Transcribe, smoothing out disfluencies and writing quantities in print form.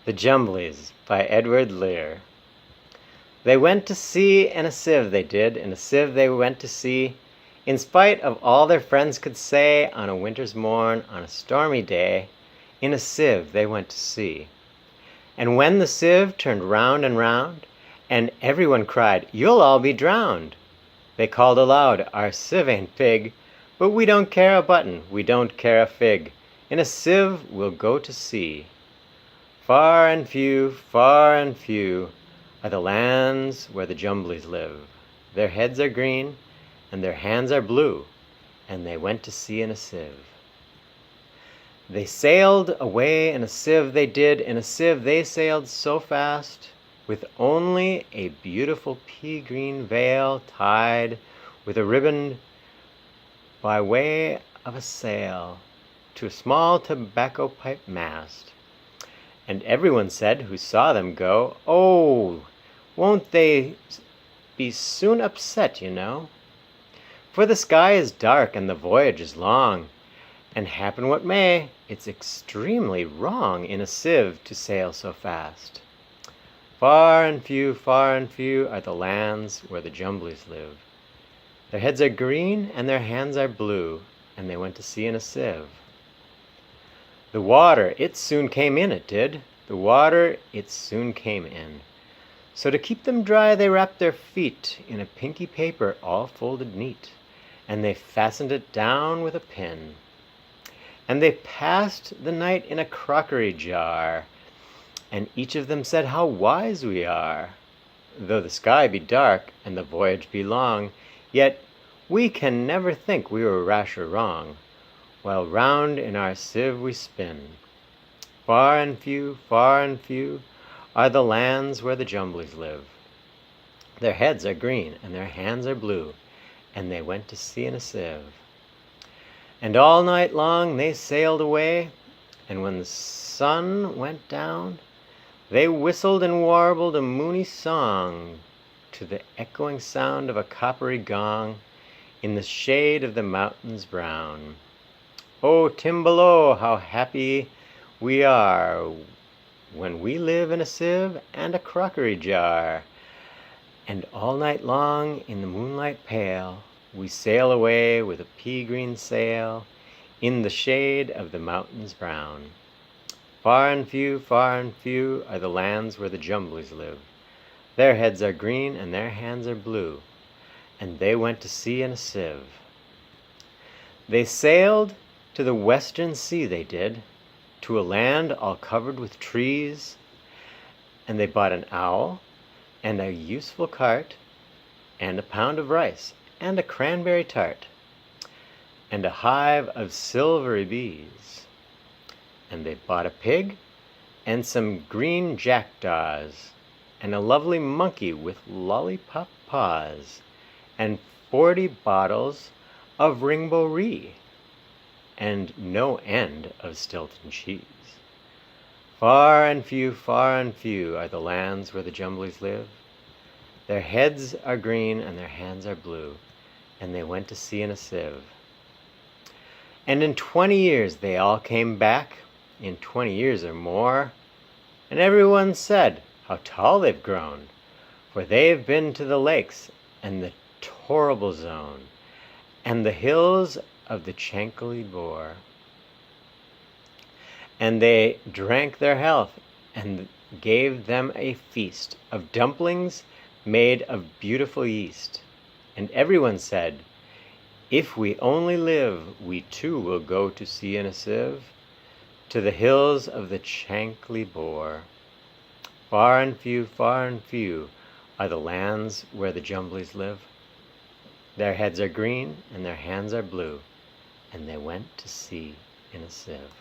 The Jumblies by Edward Lear. They went to sea in a sieve, they did, in a sieve they went to sea, in spite of all their friends could say, on a winter's morn, on a stormy day, in a sieve they went to sea. And when the sieve turned round and round, and everyone cried, "You'll all be drowned," they called aloud, "Our sieve ain't big, but we don't care a button, we don't care a fig, in a sieve we'll go to sea." Far and few are the lands where the Jumblies live. Their heads are green, and their hands are blue, and they went to sea in a sieve. They sailed away in a sieve, they did, in a sieve they sailed so fast, with only a beautiful pea-green veil tied with a ribbon by way of a sail to a small tobacco pipe mast. And everyone said, who saw them go, "Oh, won't they be soon upset, you know? For the sky is dark and the voyage is long, and happen what may, it's extremely wrong in a sieve to sail so fast." Far and few are the lands where the Jumblies live. Their heads are green and their hands are blue, and they went to sea in a sieve. The water, it soon came in, it did. The water, it soon came in. So to keep them dry, they wrapped their feet in a pinky paper all folded neat, and they fastened it down with a pin. And they passed the night in a crockery jar, and each of them said, "How wise we are! Though the sky be dark and the voyage be long, yet we can never think we were rash or wrong, while round in our sieve we spin." Far and few are the lands where the Jumblies live. Their heads are green and their hands are blue, and they went to sea in a sieve. And all night long they sailed away, and when the sun went down, they whistled and warbled a moony song to the echoing sound of a coppery gong in the shade of the mountains brown. "Oh, Timballo, how happy we are when we live in a sieve and a crockery jar, and all night long in the moonlight pale we sail away with a pea-green sail in the shade of the mountains brown." Far and few are the lands where the Jumblies live. Their heads are green and their hands are blue, and they went to sea in a sieve. They sailed to the western sea, they did, to a land all covered with trees, and they bought an owl, and a useful cart, and a pound of rice, and a cranberry tart, and a hive of silvery bees, and they bought a pig, and some green jackdaws, and a lovely monkey with lollipop paws, and 40 bottles of ringbo-ree, and no end of Stilton cheese. Far and few are the lands where the Jumblies live. Their heads are green and their hands are blue, and they went to sea in a sieve. And in 20 years they all came back, in 20 years or more, and everyone said, "How tall they've grown, for they've been to the lakes and the torrible zone, and the hills of the Chankly Bore." And they drank their health, and gave them a feast of dumplings made of beautiful yeast. And everyone said, "If we only live, we too will go to sea in a sieve, to the hills of the Chankly Bore." Far and few are the lands where the Jumblies live. Their heads are green and their hands are blue, and they went to sea in a sieve.